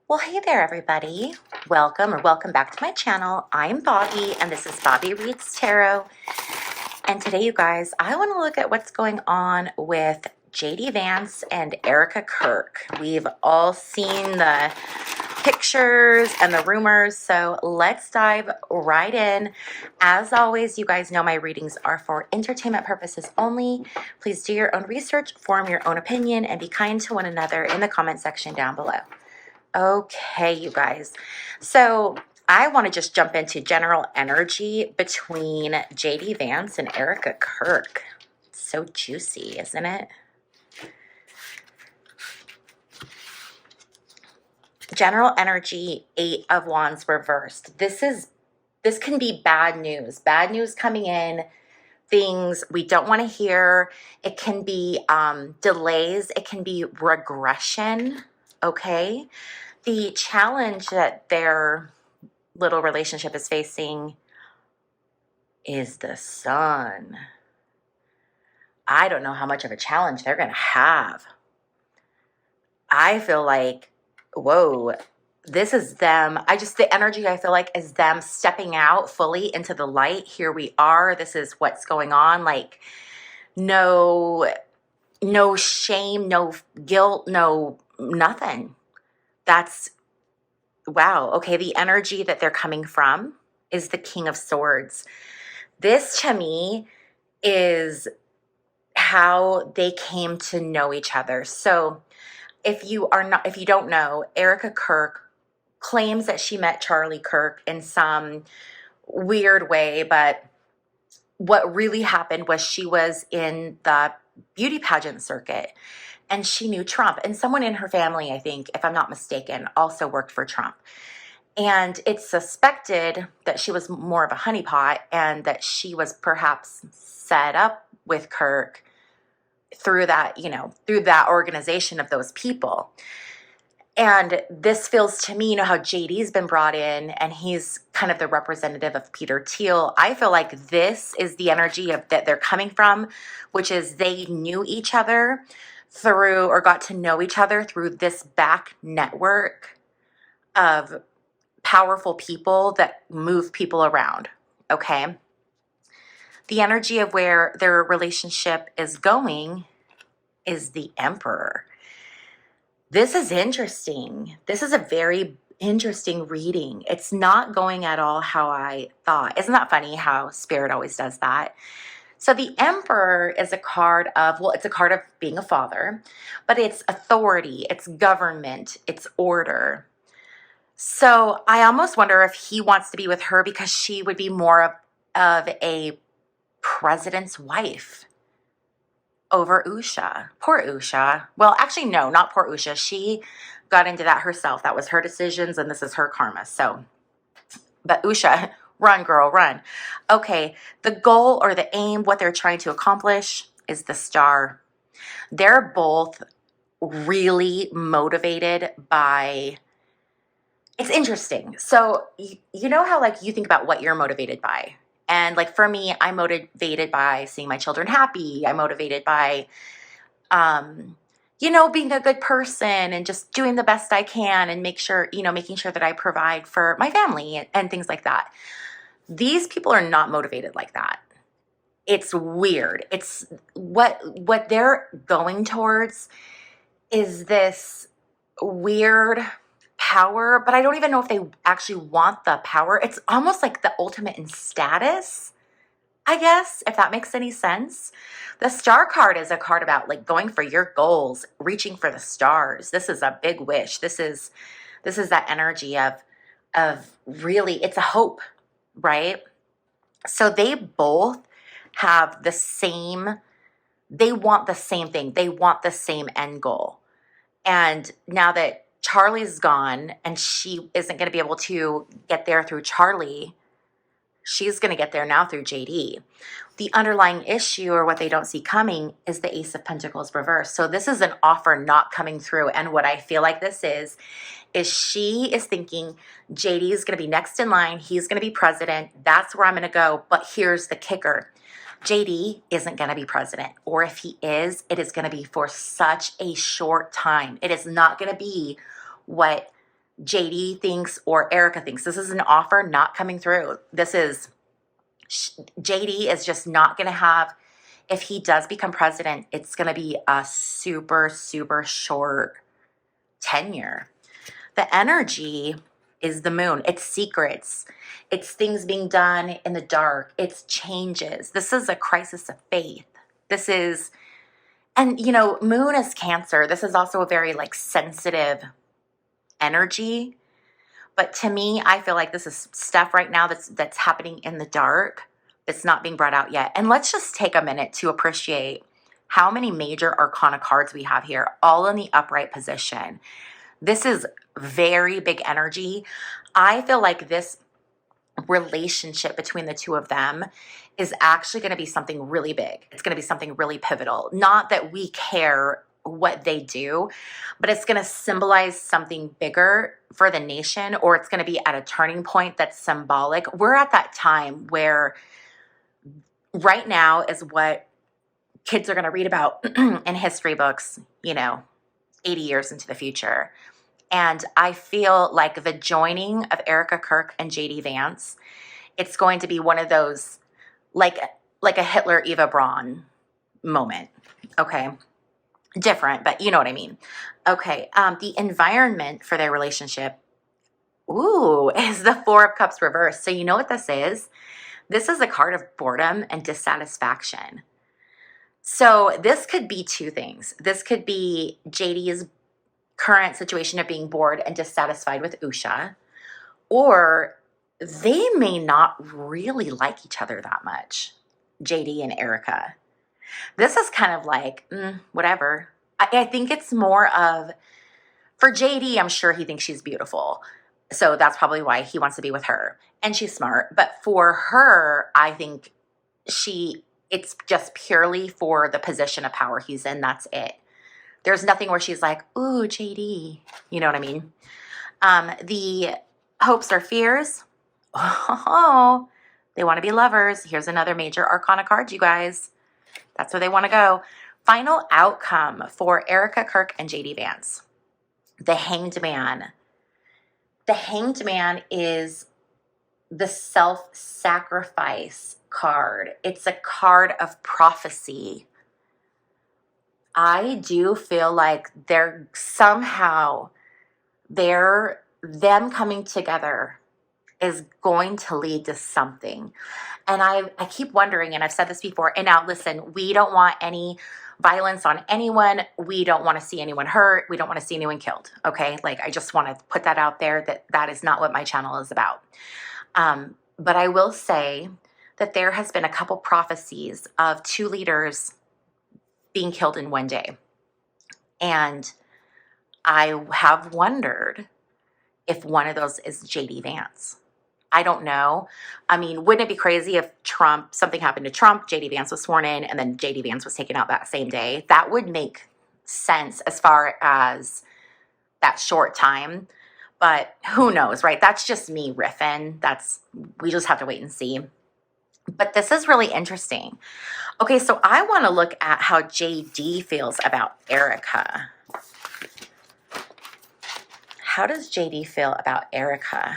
Well, hey there, everybody. Welcome back to my channel. I'm Bobbie, and this is Bobbie Reads Tarot. And today, you guys, I want to look at what's going on with JD Vance and Erika Kirk. We've all seen the pictures and the rumors, so let's dive right in. As always, you guys know my readings are for entertainment purposes only. Please do your own research, form your own opinion, and be kind to one another in the comment section down below. Okay, you guys. So I want to just jump into general energy between JD Vance and Erika Kirk. It's so juicy, isn't it? General energy, 8 of Wands reversed. This can be bad news. Bad news coming in, things we don't want to hear. It can be delays. It can be regression. Okay. The challenge that their little relationship is facing is the sun. I don't know how much of a challenge they're going to have. I feel like, whoa, this is them. The energy I feel like is them stepping out fully into the light. Here we are. This is what's going on. Like, no shame, no guilt, no nothing. That's, wow. Okay, the energy that they're coming from is the King of Swords. This, to me, is how they came to know each other. So if you don't know, Erika Kirk claims that she met Charlie Kirk in some weird way, but what really happened was she was in the beauty pageant circuit and she knew Trump, and someone in her family, I think, if I'm not mistaken, also worked for Trump. And it's suspected that she was more of a honeypot and that she was perhaps set up with Kirk through that, through that organization of those people. And this feels to me, how JD's been brought in and he's kind of the representative of Peter Thiel. I feel like this is the energy of that they're coming from, which is they knew each other through, or got to know each other through, this back network of powerful people that move people around. Okay. The energy of where their relationship is going is the Emperor. This is interesting. This is a very interesting reading. It's not going at all how I thought. Isn't that funny how Spirit always does that? So the Emperor is a card of, it's a card of being a father, but it's authority, it's government, it's order. So I almost wonder if he wants to be with her because she would be more of a president's wife over Usha. Poor Usha. Well, actually, no, not poor Usha. She got into that herself. That was her decisions, and this is her karma. So, but Usha, run, girl, run. Okay, the goal or the aim, what they're trying to accomplish is the Star. They're both really motivated by... It's interesting. So, you know how, like, you think about what you're motivated by. And, like, for me, I'm motivated by seeing my children happy. I'm motivated by, being a good person and just doing the best I can and making sure that I provide for my family and things like that. These people are not motivated like that. It's weird. It's what they're going towards is this weird power, but I don't even know if they actually want the power. It's almost like the ultimate in status, I guess, if that makes any sense. The Star card is a card about, like, going for your goals, reaching for the stars. This is a big wish. This is that energy of really, it's a hope, right? So they both have they want the same thing. They want the same end goal. And now that Charlie's gone and she isn't going to be able to get there through Charlie, she's going to get there now through JD. The underlying issue, or what they don't see coming, is the Ace of Pentacles reversed. So this is an offer not coming through. And what I feel like this is she is thinking JD is going to be next in line. He's going to be president. That's where I'm going to go. But here's the kicker. JD isn't going to be president, or if he is, it is going to be for such a short time. It is not going to be what JD thinks or Erika thinks this is an offer not coming through. JD is just not going to have, if he does become president, it's going to be a super, super short tenure. The energy is the moon. It's secrets. It's things being done in the dark. It's changes. This is a crisis of faith. This is, and you know, moon is Cancer. This is also a very like sensitive energy. But to me, I feel like this is stuff right now that's happening in the dark. It's not being brought out yet. And let's just take a minute to appreciate how many major arcana cards we have here, all in the upright position. This is very big energy. I feel like this relationship between the two of them is actually going to be something really big. It's going to be something really pivotal. Not that we care what they do, but it's going to symbolize something bigger for the nation, or it's going to be at a turning point that's symbolic. We're at that time where right now is what kids are going to read about in history books, you know, 80 years into the future. And I feel like the joining of Erika Kirk and JD Vance, it's going to be one of those like a Hitler Eva Braun moment. Okay. Different, but you know what I mean. Okay. The environment for their relationship, is the Four of Cups reversed. So you know what this is? This is a card of boredom and dissatisfaction. So this could be two things. This could be JD's current situation of being bored and dissatisfied with Usha, or they may not really like each other that much, JD and Erika. This is kind of like, whatever. I think it's more of, for JD, I'm sure he thinks she's beautiful. So that's probably why he wants to be with her. And she's smart. But for her, I think it's just purely for the position of power he's in. That's it. There's nothing where she's like, ooh, JD. You know what I mean? The hopes or fears. Oh, they want to be lovers. Here's another major arcana card, you guys. That's where they want to go. Final outcome for Erika Kirk and JD Vance. The Hanged Man. The Hanged Man is the self-sacrifice card. It's a card of prophecy. I do feel like them coming together is going to lead to something. And I keep wondering, and I've said this before, and now listen, we don't want any violence on anyone. We don't want to see anyone hurt. We don't want to see anyone killed. Okay. Like, I just want to put that out there that is not what my channel is about. But I will say that there has been a couple prophecies of two leaders being killed in one day. And I have wondered if one of those is JD Vance. I don't know. I mean, wouldn't it be crazy if something happened to Trump, JD Vance was sworn in, and then JD Vance was taken out that same day? That would make sense as far as that short time. But who knows, right? That's just me riffing. We just have to wait and see. But this is really interesting. Okay, so I want to look at how JD feels about Erika. How does JD feel about Erika?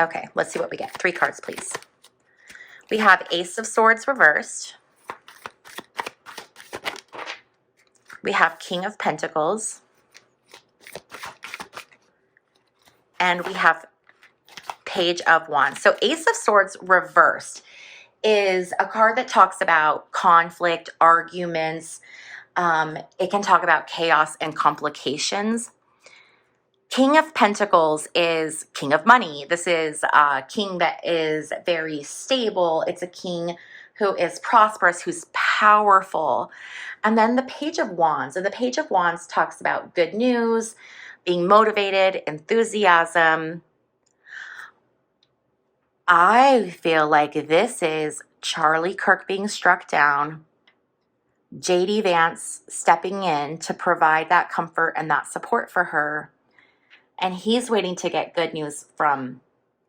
Okay, let's see what we get. 3 cards, please. We have Ace of Swords reversed. We have King of Pentacles. And we have Page of Wands. So Ace of Swords reversed is a card that talks about conflict, arguments. It can talk about chaos and complications. King of Pentacles is king of money. This is a king that is very stable. It's a king who is prosperous, who's powerful. And then the Page of Wands. And the Page of Wands talks about good news, being motivated, enthusiasm. I feel like this is Charlie Kirk being struck down, JD Vance stepping in to provide that comfort and that support for her. And he's waiting to get good news from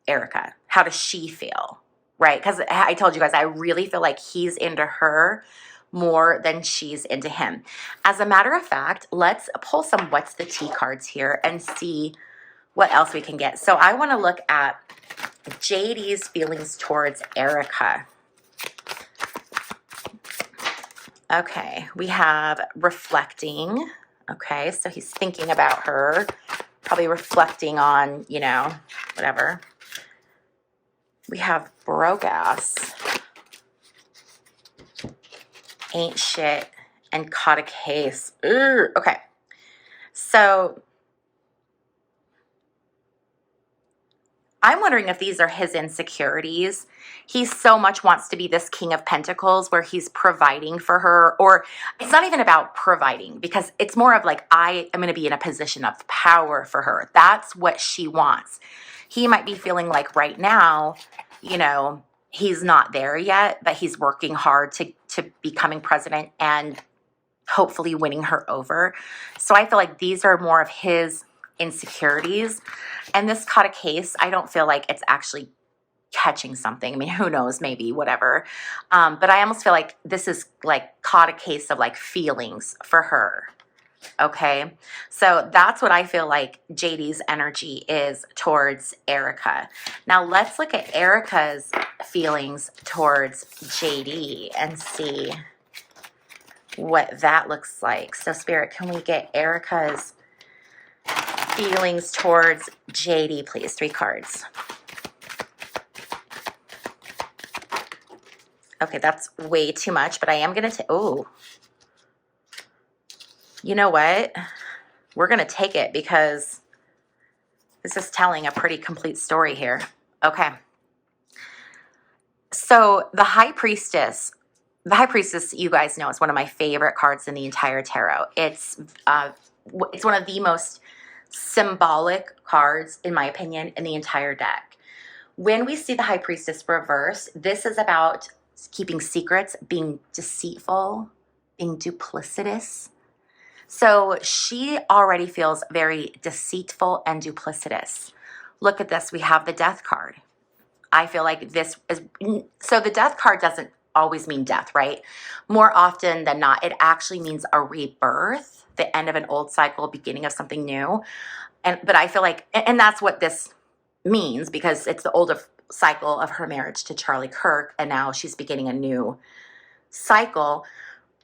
Erika. How does she feel, right? Because I told you guys, I really feel like he's into her more than she's into him. As a matter of fact, let's pull some what's the tea cards here and see what else we can get. So I want to look at JD's feelings towards Erika. Okay, we have reflecting. Okay, so he's thinking about her, probably reflecting on, you know, whatever. We have broke ass, ain't shit, and caught a case. Ooh, okay, so I'm wondering if these are his insecurities. He so much wants to be this King of Pentacles where he's providing for her, or it's not even about providing because it's more of like, I am going to be in a position of power for her. That's what she wants. He might be feeling like right now, you know, he's not there yet, but he's working hard to becoming president and hopefully winning her over. So I feel like these are more of his insecurities. And this caught a case. I don't feel like it's actually catching something. I mean, who knows, maybe, whatever. But I almost feel like this is like caught a case of like feelings for her. Okay. So that's what I feel like JD's energy is towards Erika. Now let's look at Erika's feelings towards JD and see what that looks like. So Spirit, can we get Erika's feelings towards JD, please? 3 cards. Okay, that's way too much, but I am going to oh, you know what? We're going to take it because this is telling a pretty complete story here. Okay. So the High Priestess, you guys know, is one of my favorite cards in the entire tarot. It's one of the most symbolic cards, in my opinion, in the entire deck. When we see the High Priestess reverse, this is about keeping secrets, being deceitful, being duplicitous. So she already feels very deceitful and duplicitous. Look at this. We have the Death card. I feel like this is, so the Death card doesn't always mean death, right? More often than not, it actually means a rebirth, the end of an old cycle, beginning of something new. But I feel like, and that's what this means, because it's the older cycle of her marriage to Charlie Kirk, and now she's beginning a new cycle.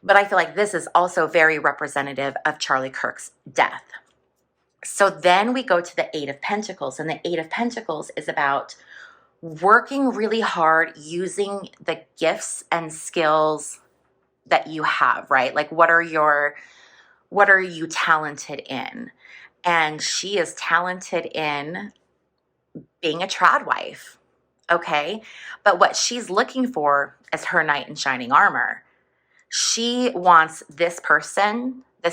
But I feel like this is also very representative of Charlie Kirk's death. So then we go to the 8 of Pentacles, and the 8 of Pentacles is about working really hard, using the gifts and skills that you have, right? Like what are you talented in? And she is talented in being a trad wife, okay? But what she's looking for is her knight in shining armor. She wants this person to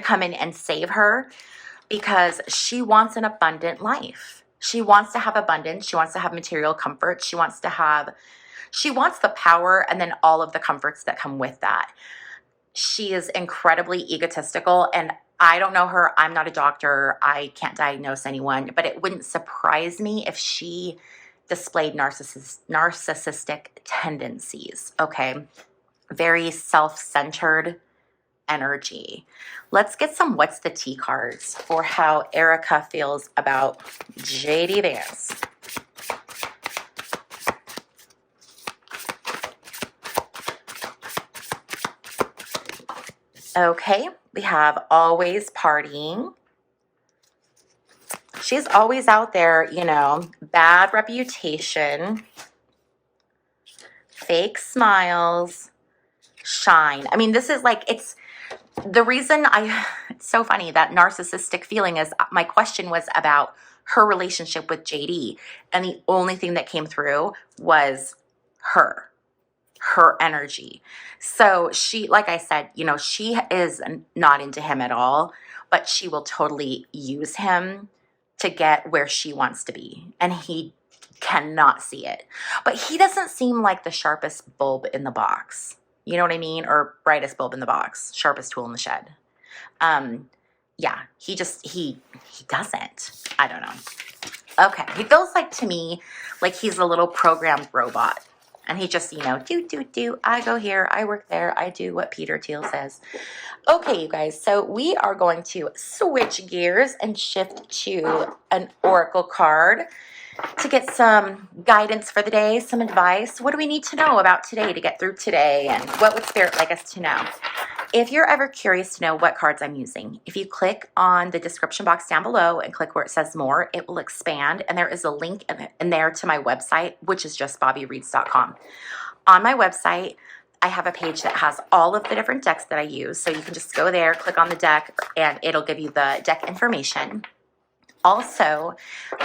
come in and save her because she wants an abundant life. She wants to have abundance. She wants to have material comfort. She wants the power and then all of the comforts that come with that. She is incredibly egotistical, and I don't know her. I'm not a doctor. I can't diagnose anyone, but it wouldn't surprise me if she displayed narcissistic tendencies, okay? Very self-centered energy. Let's get some what's the tea cards for how Erika feels about JD Vance. Okay, we have always partying. She's always out there, you know, bad reputation, fake smiles, shine. I mean, this is like, it's the reason it's so funny, that narcissistic feeling is, my question was about her relationship with JD. And the only thing that came through was her energy. So she, like I said, you know, she is not into him at all, but she will totally use him to get where she wants to be. And he cannot see it. But he doesn't seem like the sharpest bulb in the box. You know what I mean? Or brightest bulb in the box, sharpest tool in the shed. Yeah, he doesn't. I don't know. Okay, he feels like to me like he's a little programmed robot. And he just, do, I go here, I work there, I do what Peter Thiel says. Okay, you guys, so we are going to switch gears and shift to an oracle card to get some guidance for the day, some advice. What do we need to know about today to get through today, and what would Spirit like us to know? If you're ever curious to know what cards I'm using, if you click on the description box down below and click where it says more, it will expand, and there is a link in there to my website, which is just bobbiereads.com. On my website, I have a page that has all of the different decks that I use, so you can just go there, click on the deck, and it'll give you the deck information. Also,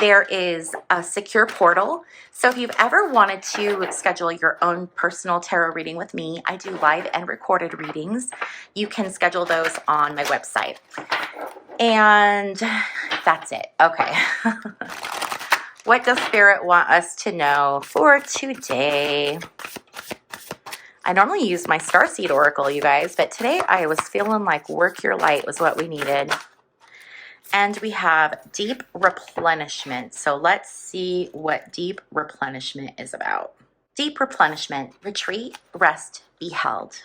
there is a secure portal. So if you've ever wanted to schedule your own personal tarot reading with me, I do live and recorded readings. You can schedule those on my website. And that's it. Okay. What does Spirit want us to know for today? I normally use my Starseed Oracle, you guys, but today I was feeling like work your light was what we needed. And we have deep replenishment. So let's see what deep replenishment is about. Deep replenishment, retreat, rest, be held.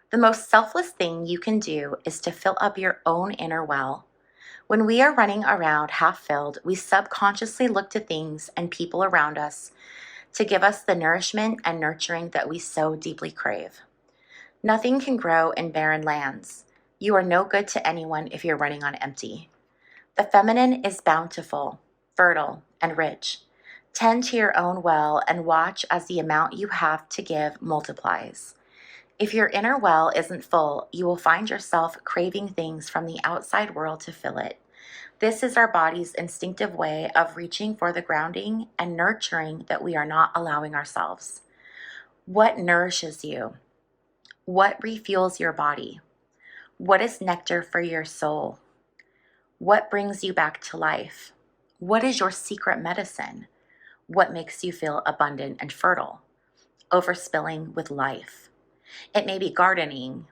The most selfless thing you can do is to fill up your own inner well. When we are running around half filled, we subconsciously look to things and people around us to give us the nourishment and nurturing that we so deeply crave. Nothing can grow in barren lands. You are no good to anyone if you're running on empty. The feminine is bountiful, fertile, and rich. Tend to your own well and watch as the amount you have to give multiplies. If your inner well isn't full, you will find yourself craving things from the outside world to fill it. This is our body's instinctive way of reaching for the grounding and nurturing that we are not allowing ourselves. What nourishes you? What refuels your body? What is nectar for your soul? What brings you back to life? What is your secret medicine? What makes you feel abundant and fertile? Overspilling with life. It may be gardening.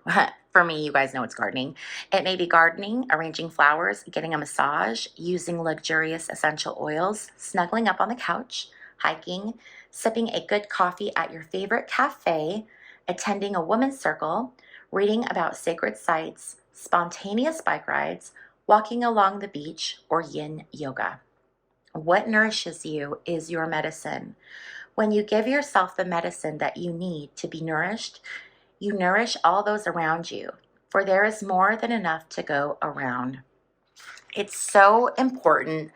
For me, you guys know it's gardening. It may be gardening, arranging flowers, getting a massage, using luxurious essential oils, snuggling up on the couch, hiking, sipping a good coffee at your favorite cafe, attending a women's circle, reading about sacred sites, spontaneous bike rides, walking along the beach, or yin yoga. What nourishes you is your medicine. When you give yourself the medicine that you need to be nourished, you nourish all those around you, for there is more than enough to go around. It's so important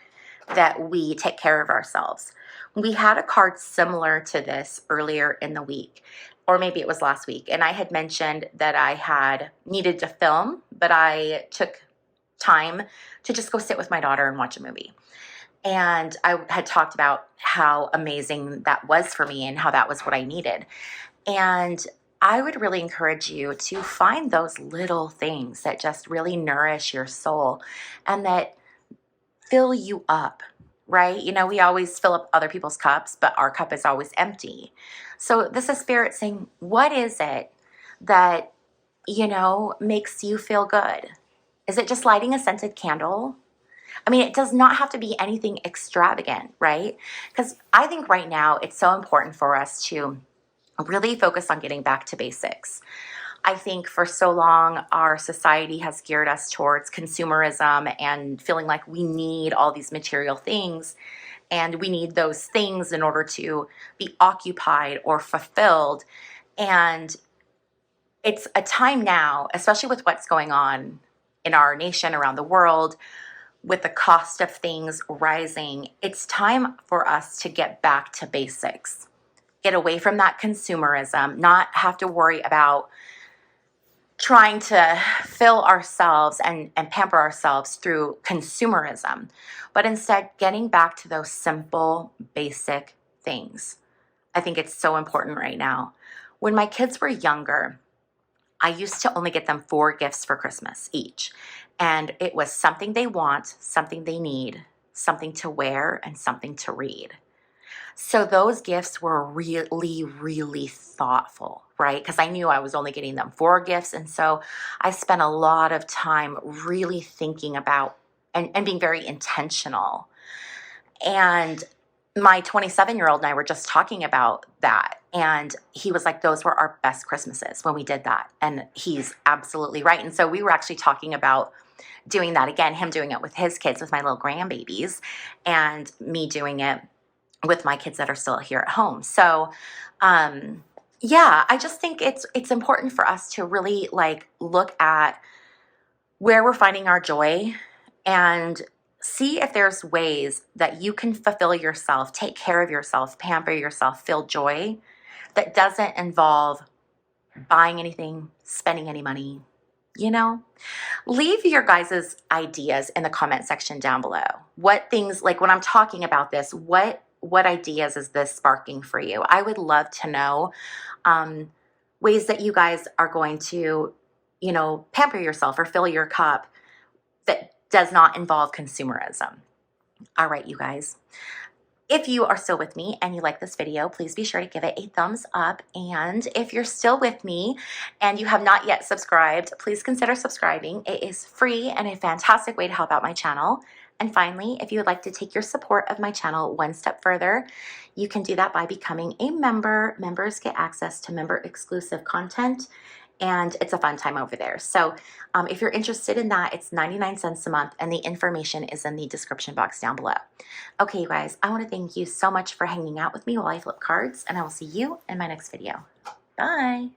that we take care of ourselves. We had a card similar to this earlier in the week, or maybe it was last week, and I had mentioned that I had needed to film, but I took time to just go sit with my daughter and watch a movie. And I had talked about how amazing that was for me and how that was what I needed. And I would really encourage you to find those little things that just really nourish your soul and that fill you up, right? We always fill up other people's cups, but our cup is always empty. So this is Spirit saying, what is it that, makes you feel good? Is it just lighting a scented candle? I mean, it does not have to be anything extravagant, right? Because I think right now it's so important for us to really focus on getting back to basics. I think for so long, our society has geared us towards consumerism and feeling like we need all these material things, and we need those things in order to be occupied or fulfilled. And it's a time now, especially with what's going on in our nation, around the world, with the cost of things rising, it's time for us to get back to basics. Get away from that consumerism, not have to worry about trying to fill ourselves and pamper ourselves through consumerism, but instead getting back to those simple, basic things. I think it's so important right now. When my kids were younger, I used to only get them 4 gifts for Christmas each. And it was something they want, something they need, something to wear, and something to read. So those gifts were really, really thoughtful, right? Because I knew I was only getting them 4 gifts. And so I spent a lot of time really thinking about and being very intentional. And my 27-year-old and I were just talking about that. And he was like, those were our best Christmases when we did that. And he's absolutely right. And so we were actually talking about doing that again, him doing it with his kids, with my little grandbabies, and me doing it with my kids that are still here at home. So, yeah, I just think it's important for us to really like look at where we're finding our joy and see if there's ways that you can fulfill yourself, take care of yourself, pamper yourself, feel joy that doesn't involve buying anything, spending any money, you know? Leave your guys' ideas in the comment section down below. What things, like when I'm talking about this, what ideas is this sparking for you? I would love to know ways that you guys are going to, you know, pamper yourself or fill your cup that does not involve consumerism. All right, you guys. If you are still with me and you like this video, please be sure to give it a thumbs up. And if you're still with me and you have not yet subscribed, please consider subscribing. It is free and a fantastic way to help out my channel. And finally, if you would like to take your support of my channel one step further, you can do that by becoming a member. Members get access to member exclusive content, and it's a fun time over there. So if you're interested in that, it's 99 cents a month, and the information is in the description box down below. Okay, you guys, I want to thank you so much for hanging out with me while I flip cards, and I will see you in my next video. Bye.